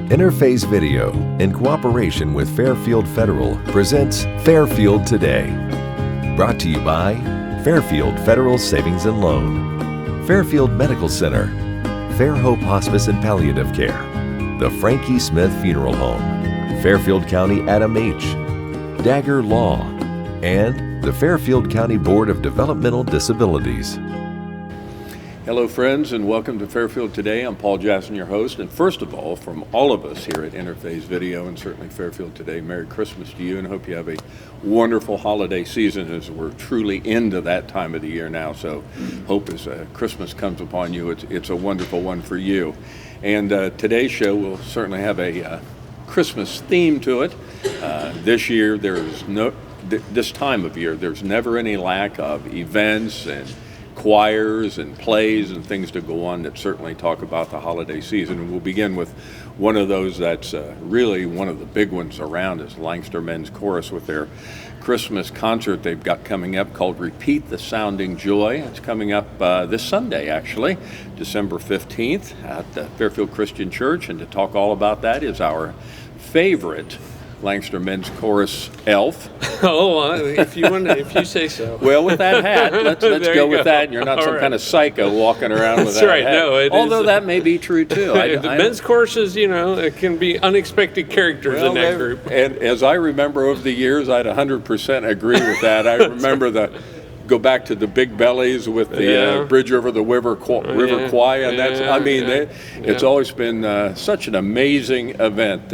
Interface Video, in cooperation with Fairfield Federal, presents Fairfield Today. Brought to you by Fairfield Federal Savings and Loan, Fairfield Medical Center, Fair Hope Hospice and Palliative Care, the Frankie Smith Funeral Home, Fairfield County Adam H., Dagger Law, and the Fairfield County Board of Developmental Disabilities. Hello friends, and welcome to Fairfield Today. I'm Paul Jackson, your host, and first of all, from all of us here at Interface Video and certainly Fairfield Today, Merry Christmas to you, and hope you have a wonderful holiday season as we're truly into that time of the year now. So hope as Christmas comes upon you, it's a wonderful one for you. And today's show will certainly have a Christmas theme to it. This year, this time of year, there's never any lack of events and choirs and plays and things to go on that certainly talk about the holiday season. And we'll begin with one of those that's really one of the big ones around is Lancaster Men's Chorus with their Christmas concert they've got coming up called Repeat the Sounding Joy. It's coming up this Sunday, actually, December 15th at the Fairfield Christian Church. And to talk all about that is our favorite Lancaster Men's Chorus elf. If you say so. Well, with that hat, let's go with that. And you're not some kind of psycho walking around with that hat. No, although that may be true too. The men's choruses, it can be unexpected characters in that group. And as I remember over the years, I'd 100% agree with that. I remember go back to the Big Bellies with the Bridge Over the River Kwai, and it's always been such an amazing event.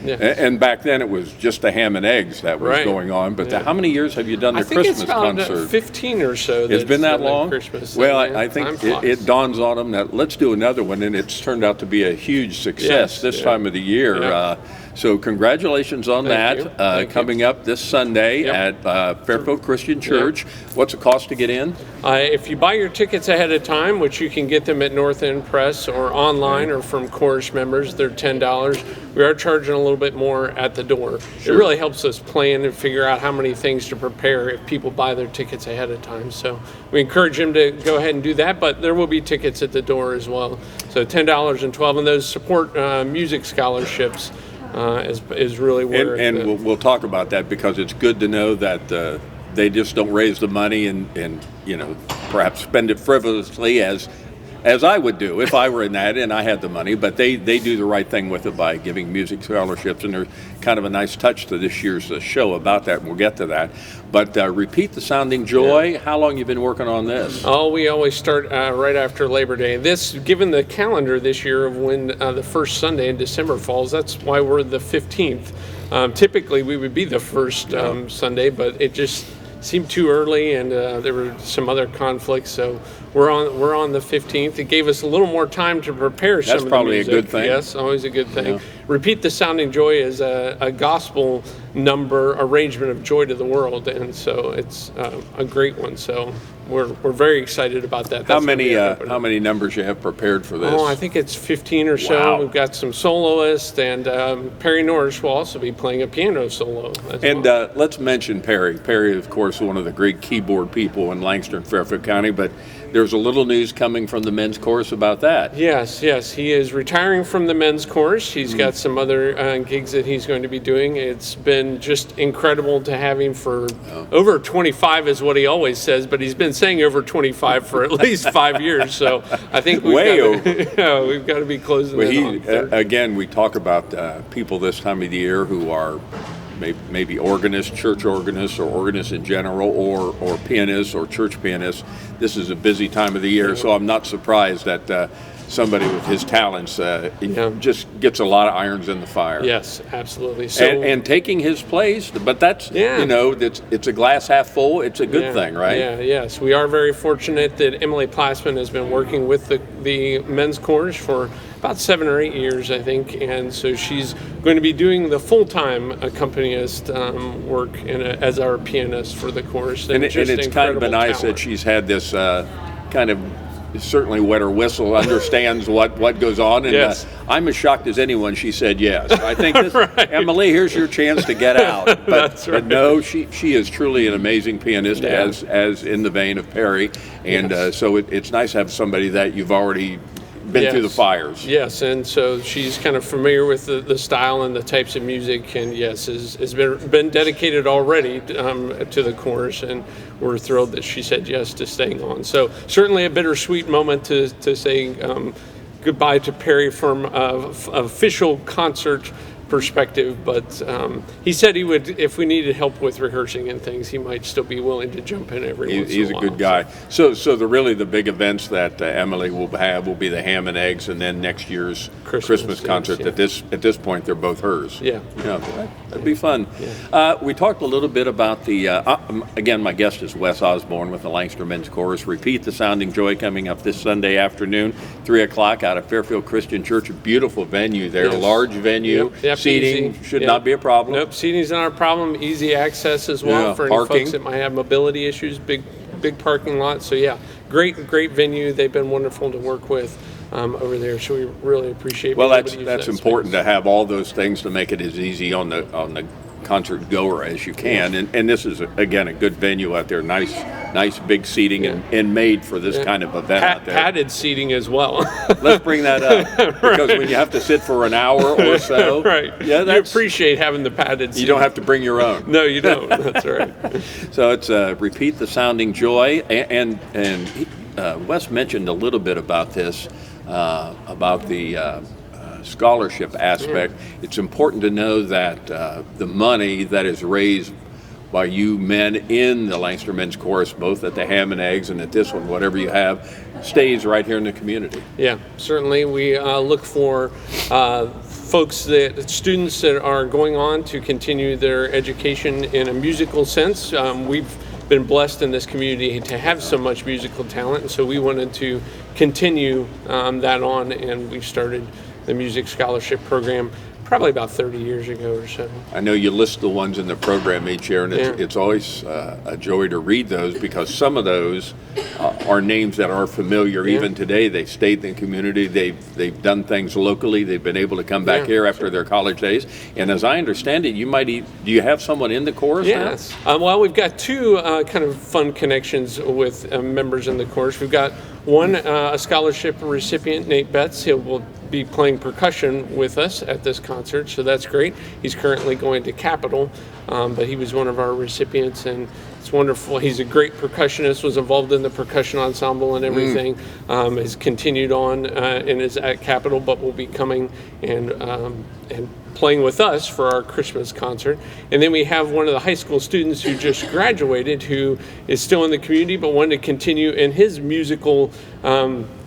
And back then it was just the ham and eggs that was going on. But how many years have you done the Christmas concert? I think it's about 15 or so. It's been that long? Christmas. Well, I think it dawns on them that let's do another one, and it's turned out to be a huge success this time of the year. Yeah. So congratulations on that. Coming up this Sunday at Fairfield Christian Church. What's the cost to get in? If you buy your tickets ahead of time, which you can get them at North End Press or online or from Chorus members, they're $10. We are charging a little bit more at the door. Sure. It really helps us plan and figure out how many things to prepare if people buy their tickets ahead of time. So we encourage them to go ahead and do that, but there will be tickets at the door as well. So $10 and $12, and those support music scholarships. Is really where we'll talk about that, because it's good to know that they just don't raise the money and perhaps spend it frivolously as I would do if I were in that and I had the money, but they do the right thing with it by giving music scholarships, and there's kind of a nice touch to this year's show about that, and we'll get to that. But Repeat the Sounding Joy, how long you been working on this? We always start right after Labor Day. Given the calendar this year of when the first Sunday in December falls, that's why we're the 15th. Typically we would be the first Sunday, but it just seemed too early, and there were some other conflicts, so we're on the 15th. It gave us a little more time to prepare some of the music. That's probably a good thing. Yes, always a good thing. Yeah. Repeat the Sounding Joy is a gospel number arrangement of Joy to the World, and so it's a great one. So we're very excited about that. How many numbers you have prepared for this? I think it's 15 or so. Wow. We've got some soloists, and Perry Norris will also be playing a piano solo. Let's mention Perry. Perry, of course, one of the great keyboard people in Lancaster and Fairfield County, but there's a little news coming from the men's chorus about that. Yes. He is retiring from the men's chorus. He's got some other gigs that he's going to be doing. It's been just incredible to have him for over 25 is what he always says, but he's been saying over 25 for at least 5 years. So I think we've got to be closing Again, we talk about people this time of the year who are maybe organists, church organists, or organists in general, or pianists or church pianists. This is a busy time of the year, so I'm not surprised that somebody with his talents just gets a lot of irons in the fire. Yes, absolutely. So and taking his place, but that's it's a glass half full. It's a good thing, right? Yes. We are very fortunate that Emily Plassman has been working with the men's chorus for about 7 or 8 years, I think, and so she's going to be doing the full-time accompanist work as our pianist for the chorus. And it's kind of been nice that she's had this kind of certainly wet her whistle, understands what goes on, and I'm as shocked as anyone she said yes. I think Emily, here's your chance to get out. But, That's right. But no, she is truly an amazing pianist, as in the vein of Perry, and so it's nice to have somebody that you've already been through the fires. Yes, and so she's kind of familiar with the style and the types of music, and yes, has been dedicated already to the chorus, and we're thrilled that she said yes to staying on. So certainly a bittersweet moment to say goodbye to Perry from official concert perspective, but he said he would, if we needed help with rehearsing and things, he might still be willing to jump in every once in a while. He's a good guy. So the big events that Emily will have will be the ham and eggs, and then next year's Christmas concert. Yes, At this point, they're both hers. Yeah, that'd be fun. Yeah. We talked a little bit about the. Again, my guest is Wes Osborne with the Lancaster Men's Chorus. Repeat the Sounding Joy coming up this Sunday afternoon, 3:00 out of Fairfield Christian Church. A beautiful venue there, Yes. Large venue. Yep. Seating Easy. should not be a problem. Nope, seating's not a problem. Easy access as well for any parking. folks that might have mobility issues. Big parking lot. So yeah, great venue. They've been wonderful to work with over there. So we really appreciate. Well, being able to use that's that important space. to have all those things to make it as easy on the concert goer as you can. And this is again a good venue out there. Nice big seating and made for this kind of event out there. Padded seating as well. Let's bring that up because when you have to sit for an hour or so, right? Yeah, you appreciate having the padded seating. You don't have to bring your own. No, you don't. That's right. So it's Repeat the Sounding Joy, and Wes mentioned a little bit about this, about the scholarship aspect. It's important to know that the money that is raised by you men in the Lancaster Men's Chorus, both at the Ham and Eggs and at this one, whatever you have, stays right here in the community. Yeah, certainly. We look for students that are going on to continue their education in a musical sense. We've been blessed in this community to have so much musical talent, and so we wanted to continue that on, and we started the Music Scholarship Program probably about 30 years ago or so. I know you list the ones in the program each year, and it's always a joy to read those because some of those are names that are familiar even today. They've stayed in the community. They've done things locally. They've been able to come back here after their college days. And as I understand it, do you have someone in the chorus now? Yes. Well, we've got two kind of fun connections with members in the chorus. We've got one, a scholarship recipient, Nate Betts. He will be playing percussion with us at this concert, so that's great. He's currently going to Capitol, but he was one of our recipients, and it's wonderful. He's a great percussionist, was involved in the percussion ensemble and everything, has continued on and is at Capitol, but will be coming and playing with us for our Christmas concert. And then we have one of the high school students who just graduated who is still in the community but wanted to continue in his musical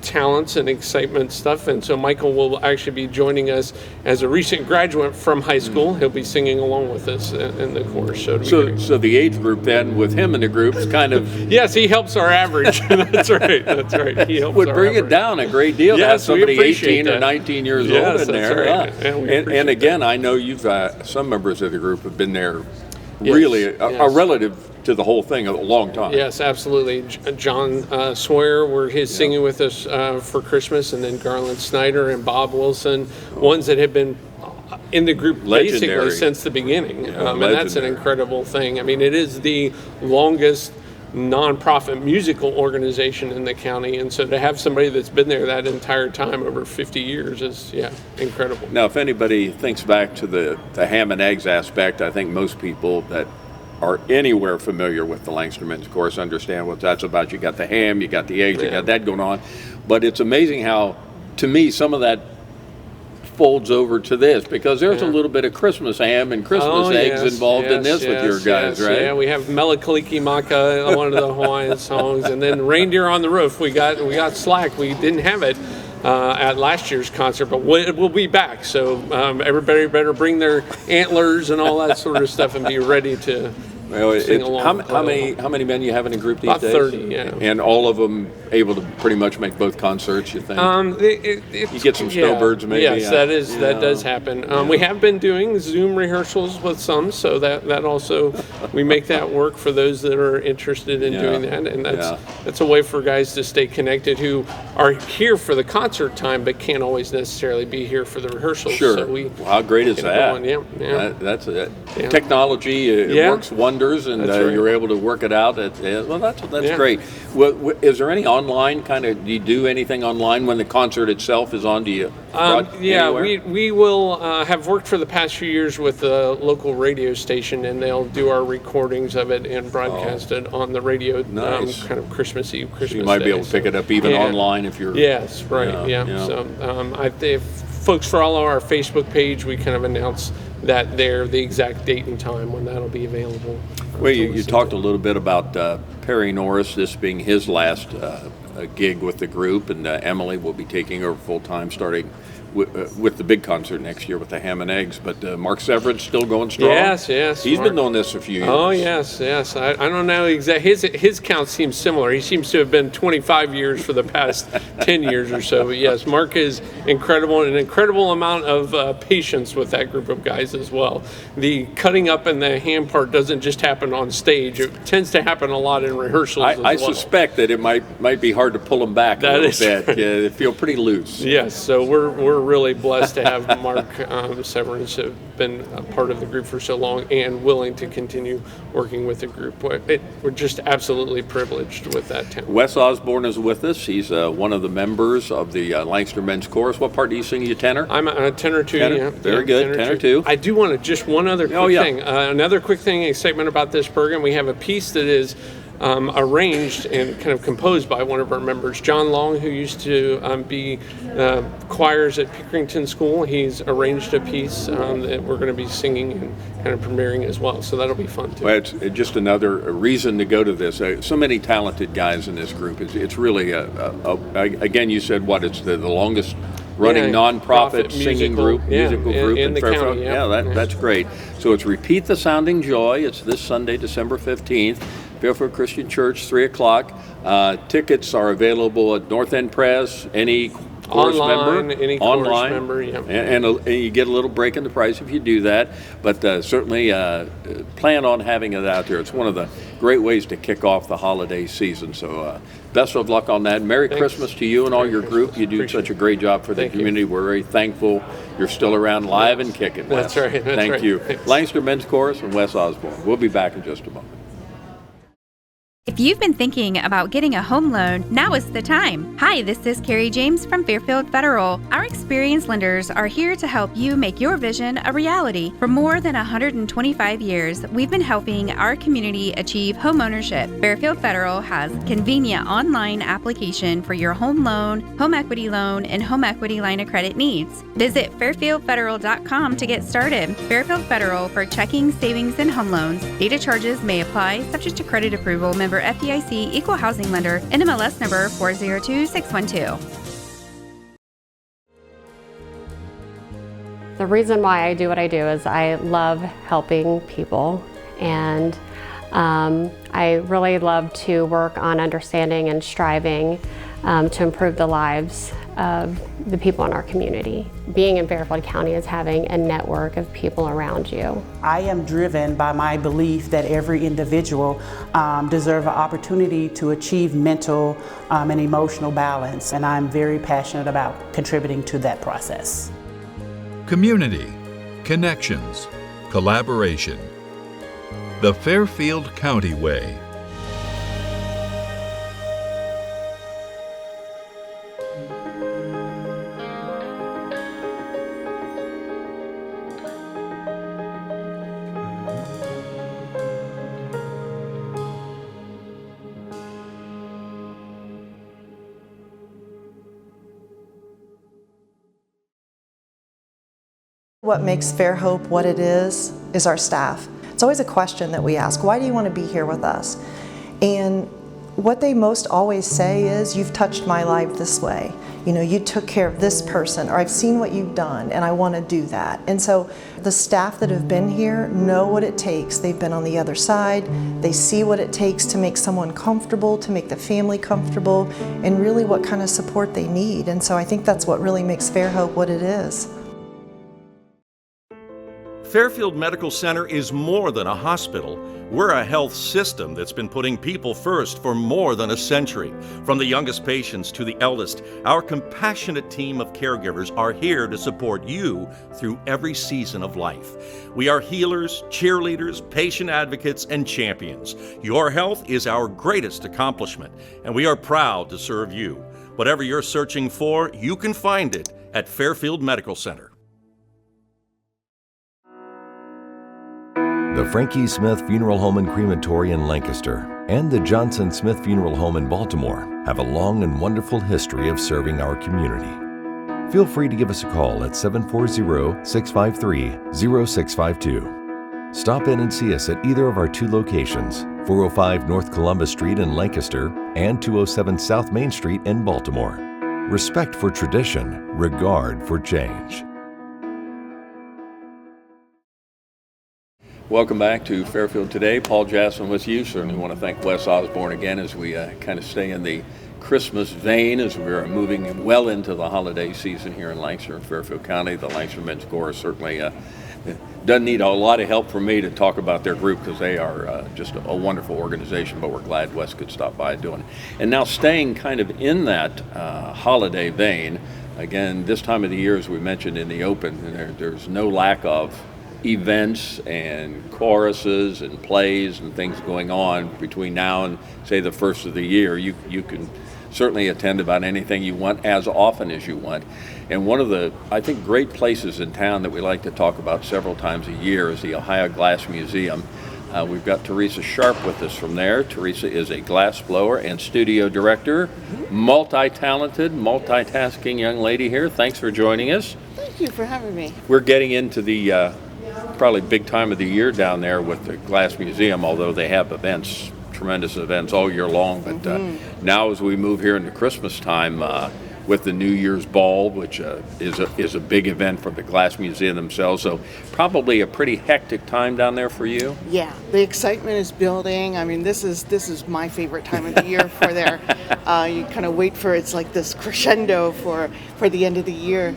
talents and excitement stuff. And so Michael will actually be joining us as a recent graduate from high school. He'll be singing along with us in the chorus. So the age group then with him in the group is kind of... Yes, he helps our average. That's right. He helps would our bring average. it down a great deal to have Yes, we somebody appreciate 18 that. or 19 years Yes, old in that's there. right. Yeah, we appreciate And again, I know you've some members of the group have been there really a relative to the whole thing a long time. Yes, absolutely. John Sawyer were singing with us for Christmas, and then Garland Snyder and Bob Wilson, ones that have been in the group Legendary. basically since the beginning. And that's an legendary. incredible thing. I mean, it is the longest nonprofit musical organization in the county, and so to have somebody that's been there that entire time, over 50 years, is incredible. Now, if anybody thinks back to the ham and eggs aspect, I think most people that are anywhere familiar with the Lancaster Men's Chorus understand what that's about. You got the ham, you got the eggs, you got that going on. But it's amazing how, to me, some of that folds over to this, because there's a little bit of Christmas ham and Christmas eggs involved in this with your guys, right? Yeah, we have Melakaliki Maka, one of the Hawaiian songs, and then Reindeer on the Roof. We got slack. We didn't have it at last year's concert, but we'll be back. So everybody better bring their antlers and all that sort of stuff and be ready to sing along. How many men you have in a group these About days? 30, yeah. And all of them able to pretty much make both concerts, you think? You get some snowbirds, maybe. Yes, that does happen. We have been doing Zoom rehearsals with some, so that also we make that work for those that are interested in doing that, and that's a way for guys to stay connected who are here for the concert time but can't always necessarily be here for the rehearsals. Sure. So How great is that? That's it. Technology it works wonders. funders, and That's right. you're able to work it out. Well, that's Yeah. great. Is there any online do you do anything online when the concert itself is on? Do you? Yeah, anywhere? we will have worked for the past few years with the local radio station, and they'll do our recordings of it and broadcast it on the radio. Nice. Kind of Christmas Eve, Christmas So you might Day. be able to pick it up even online if you're. Yes, right. Yeah. So if folks follow our Facebook page, we kind of announce that there, the exact date and time when that'll be available. Well, you talked a little bit about Perry Norris, this being his last gig with the group, and Emily will be taking over full time starting with the big concert next year with the ham and eggs. But Mark Severan's still going strong. Yes. He's been doing this a few years. Oh, yes. I don't know exactly. His count seems similar. He seems to have been 25 years for the past 10 years or so. But yes, Mark is incredible, and an incredible amount of patience with that group of guys as well. The cutting up and the ham part doesn't just happen on stage. It tends to happen a lot in rehearsals as well. I suspect that it might be hard to pull them back a little bit. Yeah, they feel pretty loose. Yes, so we're really blessed to have Mark Severance have been a part of the group for so long and willing to continue working with the group. We're just absolutely privileged with that talent. Wes Osborne is with us. He's one of the members of the Lancaster Men's Chorus. What part do you sing? Are you tenor? I'm a tenor too. Tenor? Yeah. Very good. Tenor too. I do want to just one other quick thing. Another quick thing, excitement about this program. We have a piece that is arranged and kind of composed by one of our members, John Long, who used to be choirs at Pickerington School. He's arranged a piece that we're going to be singing and kind of premiering as well. So that'll be fun too. Well, it's just another reason to go to this. So many talented guys in this group. It's really again, you said what? It's the longest running nonprofit singing musical group in the Fairfield. county. That's great. So it's Repeat the Sounding Joy. It's this Sunday, December 15th. Fairfield Christian Church, 3 o'clock. Tickets are available at North End Press, any chorus member. Any chorus member, yeah. And you get a little break in the price if you do that. But certainly plan on having it out there. It's one of the great ways to kick off the holiday season. So best of luck on that. Merry Christmas to you and all your group. You do such a great job for the community. We're very thankful you're still around live and kicking. That's right. Thank you. Thanks. Lancaster Men's Chorus and Wes Osborne. We'll be back in just a moment. If you've been thinking about getting a home loan, now is the time. Hi, this is Carrie James from Fairfield Federal. Our experienced lenders are here to help you make your vision a reality. For more than 125 years, we've been helping our community achieve homeownership. Fairfield Federal has convenient online application for your home loan, home equity loan, and home equity line of credit needs. Visit fairfieldfederal.com to get started. Fairfield Federal for checking, savings, and home loans. Data charges may apply, subject to credit approval. Member FDIC, Equal Housing Lender, NMLS number 402612. The reason why I do what I do is I love helping people, and I really love to work on understanding and striving to improve the lives of the people in our community. Being in Fairfield County is having a network of people around you. I am driven by my belief that every individual deserves an opportunity to achieve mental and emotional balance, and I'm very passionate about contributing to that process. Community, connections, collaboration. The Fairfield County Way. What makes Fairhope what it is our staff. It's always a question that we ask, why do you want to be here with us? And what they most always say is, you've touched my life this way. You know, you took care of this person, or I've seen what you've done and I want to do that. And so the staff that have been here know what it takes. They've been on the other side. They see what it takes to make someone comfortable, to make the family comfortable, and really what kind of support they need. And so I think that's what really makes Fairhope what it is. Fairfield Medical Center is more than a hospital. We're a health system that's been putting people first for more than a century. From the youngest patients to the eldest, our compassionate team of caregivers are here to support you through every season of life. We are healers, cheerleaders, patient advocates, and champions. Your health is our greatest accomplishment, and we are proud to serve you. Whatever you're searching for, you can find it at Fairfield Medical Center. The Frankie Smith Funeral Home and Crematory in Lancaster and the Johnson Smith Funeral Home in Baltimore have a long and wonderful history of serving our community. Feel free to give us a call at 740-653-0652. Stop in and see us at either of our two locations, 405 North Columbus Street in Lancaster and 207 South Main Street in Baltimore. Respect for tradition, regard for change. Welcome back to Fairfield Today. Paul Jasson with you. Certainly want to thank Wes Osborne again as we kind of stay in the Christmas vein as we're moving well into the holiday season here in Lancaster and Fairfield County. The Lancaster Men's Chorus certainly doesn't need a lot of help from me to talk about their group because they are just a wonderful organization, but we're glad Wes could stop by doing it. And now staying kind of in that holiday vein, again, this time of the year, as we mentioned in the open, there's no lack of events and choruses and plays and things going on between now and, say, the first of the year. You can certainly attend about anything you want as often as you want. And one of the, I think, great places in town that we like to talk about several times a year is the Ohio Glass Museum. We've got Theresa Sharp with us from there. Theresa is a glass blower and studio director, multi-talented, multitasking young lady here. Thanks for joining us. Thank you for having me. We're getting into the probably big time of the year down there with the Glass Museum, although they have events, tremendous events all year long. But now as we move here into Christmas time with the New Year's Ball, which is a big event for the Glass Museum themselves, so probably a pretty hectic time down there for you. Yeah, the excitement is building. I mean, this is my favorite time of the year for there. You kind of wait for, it's like this crescendo for the end of the year.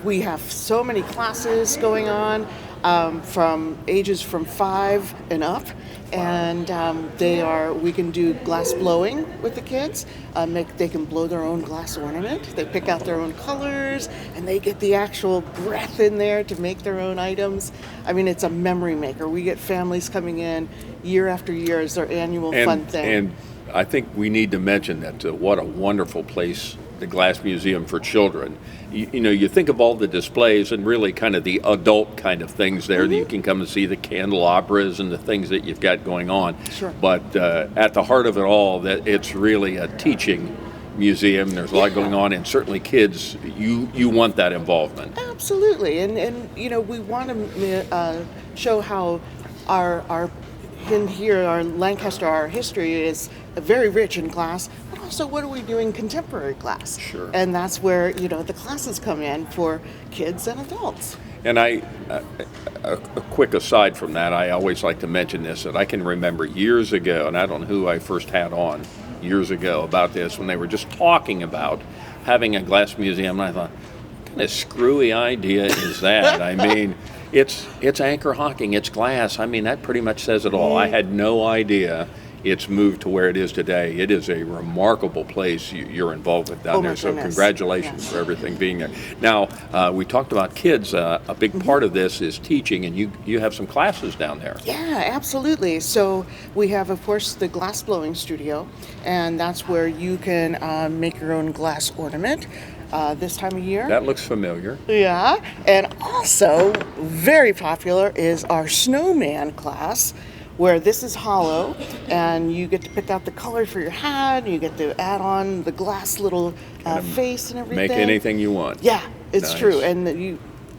We have so many classes going on. From ages from 5 and up, and we can do glass blowing with the kids. They can blow their own glass ornament. They pick out their own colors, and they get the actual breath in there to make their own items. I mean, it's a memory maker. We get families coming in year after year as their annual fun thing. And I think we need to mention that what a wonderful place the Glass Museum for children. You know, you think of all the displays and really kind of the adult kind of things there that you can come and see, the candelabras and the things that you've got going on. Sure. But at the heart of it all, that it's really a teaching museum. There's a lot going on, and certainly kids, you want that involvement. Absolutely, and you know, we want to show how our Lancaster, our history is very rich in glass, but also what are we doing contemporary glass? Sure. And that's where, you know, the classes come in for kids and adults. And a quick aside from that, I always like to mention this, that I can remember years ago, and I don't know who I first had on years ago about this, when they were just talking about having a glass museum, and I thought, what kind of screwy idea is that? I mean, it's anchor hocking, it's glass. I mean, that pretty much says it all. I had no idea it's moved to where it is today. It is a remarkable place you're involved with down there. So congratulations for everything being there. Now, we talked about kids. A big part of this is teaching, and you have some classes down there. Yeah, absolutely. So we have, of course, the glass blowing studio, and that's where you can make your own glass ornament. This time of year. That looks familiar. Yeah, and also very popular is our snowman class, where this is hollow, and you get to pick out the color for your hat, and you get to add on the glass little face and everything. Make anything you want. Yeah, it's Nice. true, and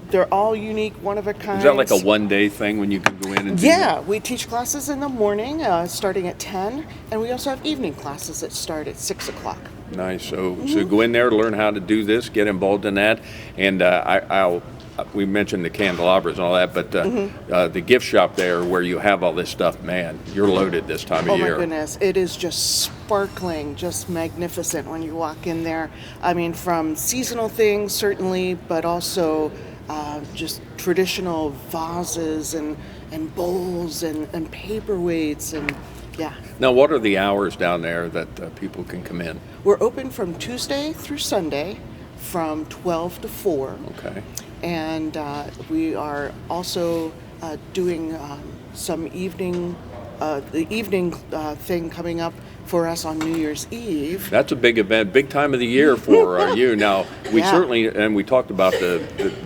they're all unique, one of a kind. Is that like a one-day thing when you can go in and do Yeah, we teach classes in the morning, starting at 10, and we also have evening classes that start at 6 o'clock. Nice. So go in there to learn how to do this, get involved in that, and we mentioned the candelabras and all that, but the gift shop there where you have all this stuff, man, you're loaded this time of year. Oh my goodness, it is just sparkling, just magnificent when you walk in there. I mean, from seasonal things certainly, but also just traditional vases and bowls and paperweights and yeah. Now, what are the hours down there that people can come in? We're open from Tuesday through Sunday from 12 to 4. Okay. And we are also doing some evening, the evening thing coming up for us on New Year's Eve. That's a big event, big time of the year for you. Now, we Yeah. certainly, and we talked about the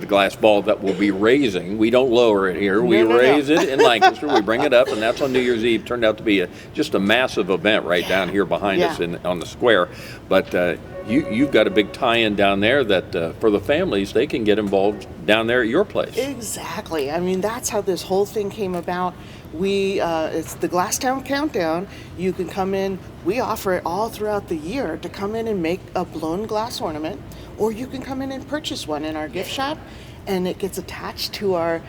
glass ball that we'll be raising. We don't lower it here. We No. raise it in Lancaster. We bring it up, and that's on New Year's Eve. Turned out to be just a massive event right down here behind us on the square. But you've got a big tie-in down there that for the families, they can get involved down there at your place. Exactly. I mean, that's how this whole thing came about. It's the Glasstown Countdown. You can come in. We offer it all throughout the year to come in and make a blown glass ornament, or you can come in and purchase one in our gift shop, and it gets attached to our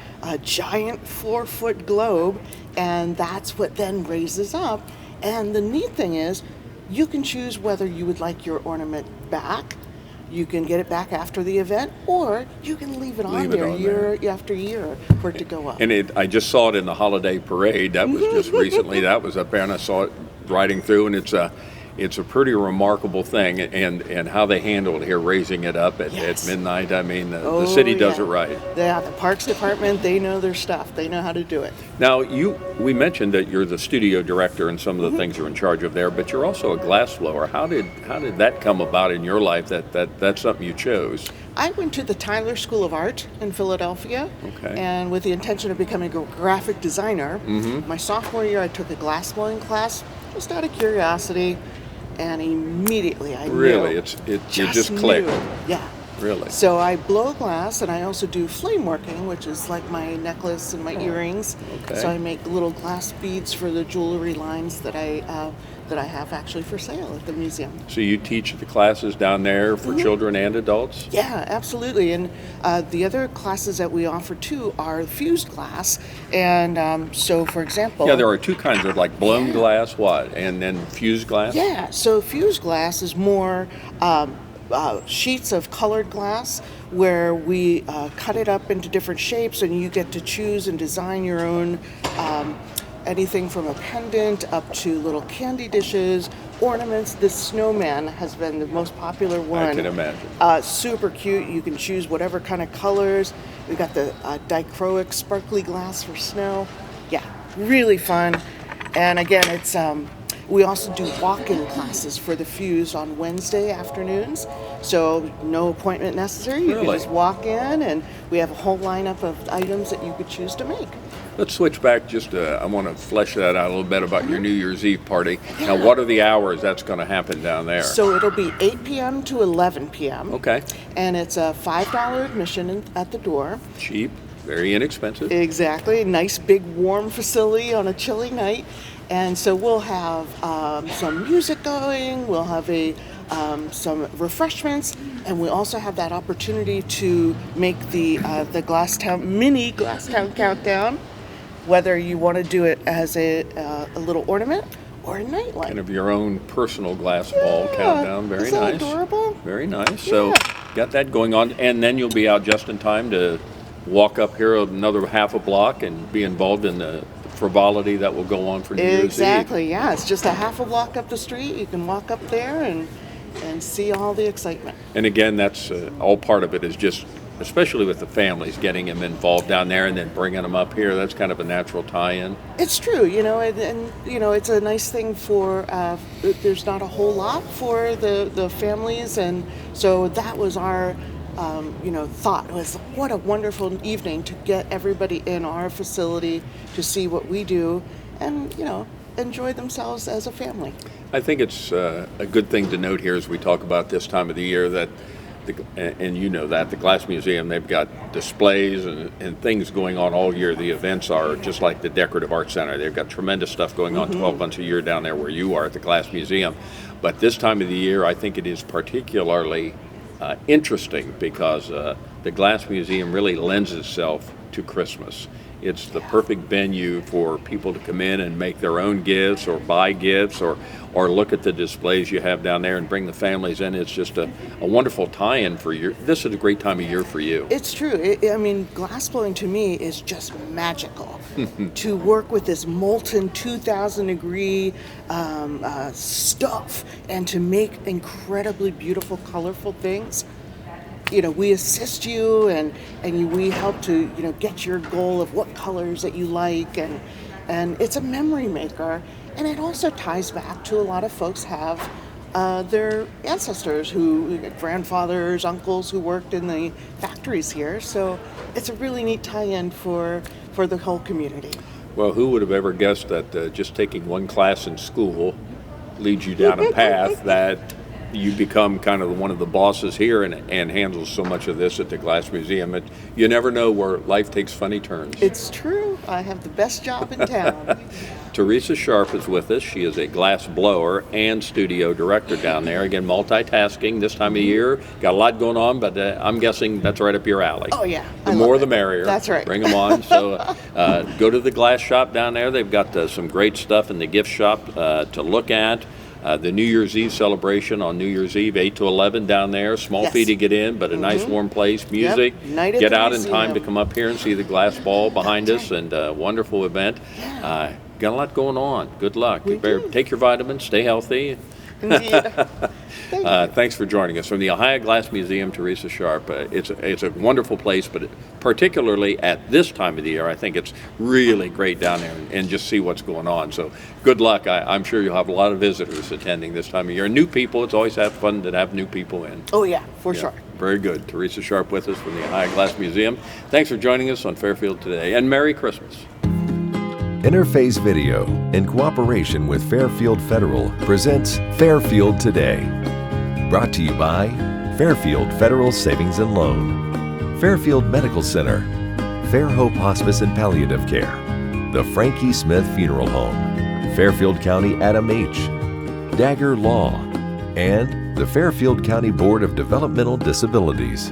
giant 4-foot globe, and that's what then raises up. And the neat thing is, you can choose whether you would like your ornament back. You can get it back after the event, or you can leave it on there year after year for it to go up. And I just saw it in the holiday parade. That was just recently. That was up there, and I saw it riding through, and it's a pretty remarkable thing, and how they handle it here, raising it up at midnight. I mean, the city does it right. Yeah, the Parks Department, they know their stuff. They know how to do it. Now, we mentioned that you're the studio director and some of the things you're in charge of there, but you're also a glass blower. How did that come about in your life? That's something you chose? I went to the Tyler School of Art in Philadelphia, and with the intention of becoming a graphic designer. My sophomore year, I took a glass blowing class just out of curiosity. And immediately I really, knew. You just clicked. Yeah. Really. So I blow glass, and I also do flame working, which is like my necklace and my earrings. Okay. So I make little glass beads for the jewelry lines that I have actually for sale at the museum. So you teach the classes down there for children and adults? Yeah, absolutely. And the other classes that we offer too are fused glass. And so, for example, yeah, there are two kinds of like blown glass, and then fused glass. Yeah, so fused glass is more sheets of colored glass where we cut it up into different shapes, and you get to choose and design your own anything from a pendant up to little candy dishes, ornaments. The snowman has been the most popular one. I can imagine. Super cute. You can choose whatever kind of colors. We've got the dichroic sparkly glass for snow. Yeah, really fun. And again, it's we also do walk-in classes for the Fuse on Wednesday afternoons. So no appointment necessary. You can just walk in, and we have a whole lineup of items that you could choose to make. Let's switch back I want to flesh that out a little bit about your New Year's Eve party. Now, what are the hours that's going to happen down there? So it'll be 8 p.m. to 11 p.m. Okay. And it's a $5 admission at the door. Cheap, very inexpensive. Exactly. Nice, big, warm facility on a chilly night. And so we'll have some music going, we'll have some refreshments, and we also have that opportunity to make the mini Glasstown Countdown, whether you want to do it as a little ornament or a nightlight. Kind of your own personal glass ball countdown. Very Isn't nice. that adorable? Very nice. So got that going on, and then you'll be out just in time to walk up here another half a block and be involved in the frivolity that will go on for New Year's Eve. Exactly, yeah. It's just a half a block up the street. You can walk up there and see all the excitement. And again, that's all part of it is just, especially with the families, getting them involved down there and then bringing them up here. That's kind of a natural tie-in. It's true, and it's a nice thing for, there's not a whole lot for the families, and so that was our thought was what a wonderful evening to get everybody in our facility to see what we do and, enjoy themselves as a family. I think it's a good thing to note here as we talk about this time of the year that, the Glass Museum, they've got displays and things going on all year. The events are just like the Decorative Arts Center. They've got tremendous stuff going on 12 months a year down there where you are at the Glass Museum. But this time of the year, I think it is particularly interesting because the Glass Museum really lends itself to Christmas. It's the perfect venue for people to come in and make their own gifts or buy gifts or look at the displays you have down there and bring the families in. It's just a wonderful tie-in for you. This is a great time of year for you. It's true. I mean, glassblowing to me is just magical. To work with this molten 2,000 degree stuff and to make incredibly beautiful, colorful things. You know, we assist you and we help to, you know, get your goal of what colors that you like, and it's a memory maker. And it also ties back to a lot of folks have their ancestors grandfathers, uncles who worked in the factories here. So it's a really neat tie-in for the whole community. Well, who would have ever guessed that just taking one class in school leads you down a path that you become kind of one of the bosses here and handles so much of this at the Glass Museum. You never know where life takes funny turns. It's true. I have the best job in town. Theresa Sharp is with us. She is a glass blower and studio director down there. Again, multitasking this time of year. Got a lot going on, but I'm guessing that's right up your alley. Oh, yeah. The more the merrier. That's right. Bring them on. So go to the glass shop down there. They've got some great stuff in the gift shop to look at. The New Year's Eve celebration on New Year's Eve, 8 to 11 down there. Small fee to get in, but a nice warm place. Music. Night at get the out in museum. time to come up here and see the glass ball behind us, and a wonderful event. Got a lot going on. Good luck. You better take your vitamins, stay healthy. Indeed. Thanks for joining us. From the Ohio Glass Museum, Theresa Sharp. It's a wonderful place, but particularly at this time of the year, I think it's really great down there and just see what's going on. So good luck. I'm sure you'll have a lot of visitors attending this time of year. And new people, it's always fun to have new people in. Oh, yeah, for sure. Very good. Theresa Sharp with us from the Ohio Glass Museum. Thanks for joining us on Fairfield Today, and Merry Christmas. Interface Video, in cooperation with Fairfield Federal, presents Fairfield Today. Brought to you by Fairfield Federal Savings and Loan, Fairfield Medical Center, Fair Hope Hospice and Palliative Care, the Frankie Smith Funeral Home, Fairfield County Adam H., Dagger Law, and the Fairfield County Board of Developmental Disabilities.